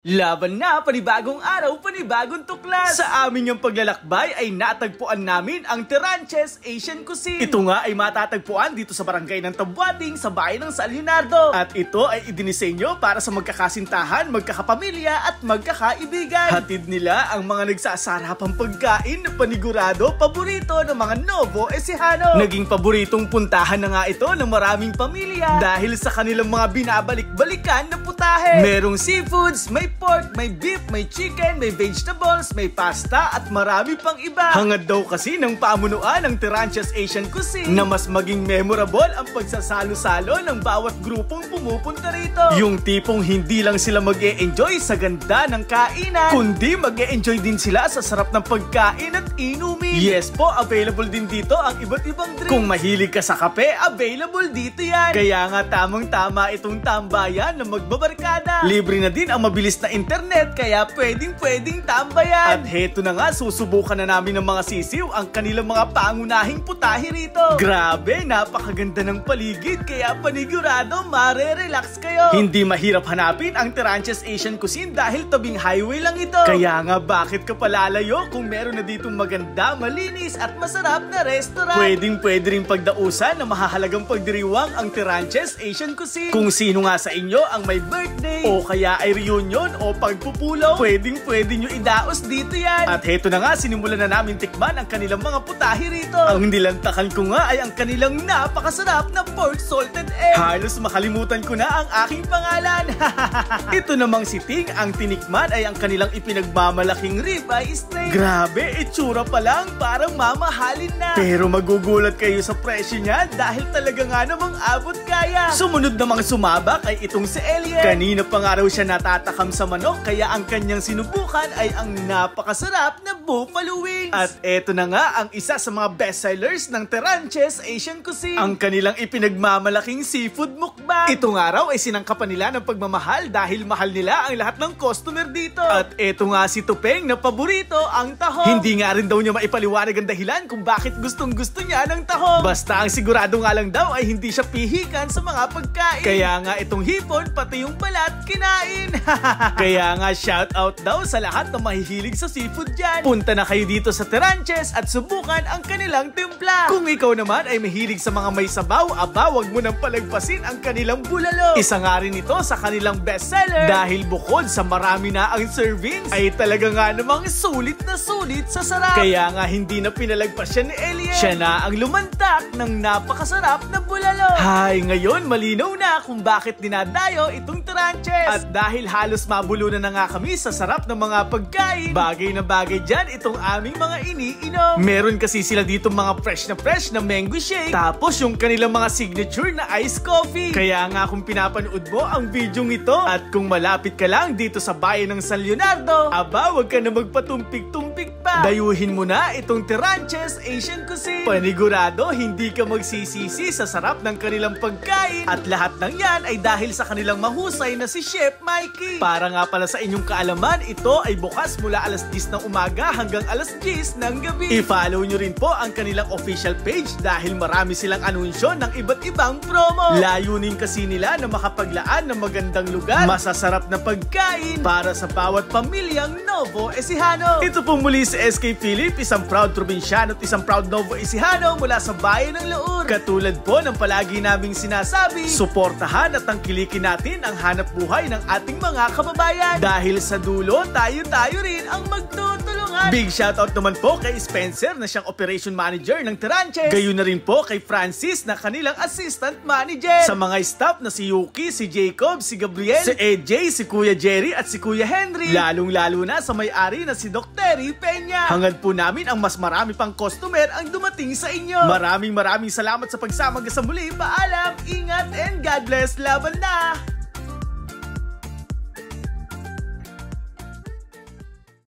Laban na, panibagong araw, panibagong tuklas! Sa amin yung paglalakbay ay natagpuan namin ang Tiranches Asian Cuisine. Ito nga ay matatagpuan dito sa barangay ng Tabuating sa bayan ng San Leonardo. At ito ay idinisenyo para sa magkakasintahan, magkakapamilya at magkakaibigan. Hatid nila ang mga nagsasarapang pagkain na panigurado, paborito ng mga Novo Ecijano. Naging paboritong puntahan na nga ito ng maraming pamilya dahil sa kanilang mga binabalik-balikan na putahe. Merong seafoods, may pork, may beef, may chicken, may vegetables, may pasta at marami pang iba. Hangad daw kasi ng pamunuan ng Tiranches Asian Cuisine na mas maging memorable ang pagsasalo-salo ng bawat grupong pumupunta rito. Yung tipong hindi lang sila mag-e-enjoy sa ganda ng kainan, kundi mag-e-enjoy din sila sa sarap ng pagkain at inumin. Yes po, available din dito ang iba't ibang drink. Kung mahilig ka sa kape, available dito yan. Kaya nga tamang-tama itong tambayan na magbabarkada. Libre na din ang mabilis na internet, kaya pwedeng tambayan. At heto na nga, susubukan na namin ng mga sisiw ang kanilang mga pangunahing putahe rito. Grabe, napakaganda ng paligid, kaya panigurado mare-relax kayo. Hindi mahirap hanapin ang Tiranches Asian Cuisine dahil tabing highway lang ito. Kaya nga, bakit ka palalayo kung meron na ditong maganda, malinis at masarap na restaurant? Pwede rin pagdausan na mahahalagang pagdiriwang ang Tiranches Asian Cuisine. Kung sino nga sa inyo ang may birthday o kaya ay reunion o pagpupulaw, pwede nyo idaos dito yan. At heto na nga, sinimulan na namin tikman ang kanilang mga putahe rito. Ang nilantakan ko nga ay ang kanilang napakasarap na pork salted egg. Halos makalimutan ko na ang aking pangalan. Ito namang si Ting, ang tinikman ay ang kanilang ipinagmamalaking ribeye steak. Grabe, itsura pa lang parang mamahalin na. Pero magugulat kayo sa presyo niya dahil talaga nga namang abot kaya. Sumunod namang sumabak ay itong si Elliot. Kanina pa nga raw siya natatakam sa manok, kaya ang kanyang sinubukan ay ang napakasarap na buffalo wings. At eto na nga ang isa sa mga bestsellers ng Tiranches Asian Cuisine, ang kanilang ipinagmamalaking seafood mukbang. Ito nga raw ay sinangkapan nila ng pagmamahal dahil mahal nila ang lahat ng customer dito. At eto nga si Tupeng na paborito ang taho. Hindi nga rin daw niya maipaliwanag ang dahilan kung bakit gustong-gusto niya ng taho. Basta ang sigurado nga lang daw ay hindi siya pihikan sa mga pagkain. Kaya nga itong hipon pati yung balat kinain. Kaya nga shout out daw sa lahat na mahihilig sa seafood dyan. Punta na kayo dito sa Tiranches at subukan ang kanilang timpla. Kung ikaw naman ay mahilig sa mga may sabaw, wag mo nang palagpasin ang kanilang bulalo. Isa nga rin ito sa kanilang bestseller dahil bukod sa marami na ang servings ay talaga nga namang sulit na sulit sa sarap. Kaya nga hindi na pinalagpas siya ni Elliot. Siya na ang lumantak ng napakasarap na bulalo. Hay, ngayon malinaw na kung bakit dinadayo itong Tiranches. At dahil halos mabulunan na nga kami sa sarap ng mga pagkain, bagay na bagay dyan itong aming mga iniinom. Meron kasi sila dito mga fresh na mango shake, tapos yung kanilang mga signature na iced coffee. Kaya nga kung pinapanood mo ang video ito at kung malapit ka lang dito sa bayan ng San Leonardo, wag ka na magpatumpik-tumpik pa. Dayuhin mo na itong Tiranches Asian Cuisine. Panigurado, hindi ka magsisisi sa sarap ng kanilang pagkain. At lahat ng yan ay dahil sa kanilang mahusay na si Chef Mikey. Para nga pala sa inyong kaalaman, ito ay bukas mula alas 10 ng umaga hanggang alas 10 ng gabi. I-follow nyo rin po ang kanilang official page dahil marami silang anunsyo ng iba't ibang promo. Layunin kasi nila na makapaglaan ng magandang lugar, masasarap na pagkain para sa bawat pamilyang Novo Ecijano. Ito po muli si SK Philip, isang proud probinsyano at isang proud Novo Ecijano mula sa bayan ng Laur. Katulad po ng palagi naming sinasabi, suportahan at tangkilikin natin ang hanap buhay ng ating mga kababayan. Dahil sa dulo, tayo rin ang magtutulungan. Big shoutout naman po kay Spencer na siyang operation manager ng Tiranches. Gayon na rin po kay Francis na kanilang assistant manager. Sa mga staff na si Yuki, si Jacob, si Gabriel, si AJ, si Kuya Jerry at si Kuya Henry. Lalong-lalo na sa may-ari na si Dr. Terry Peña. Hangad po namin ang mas marami pang customer ang dumating sa inyo. Maraming salamat sa pagsama sa muli. Paalam, ingat and God bless. Laban na!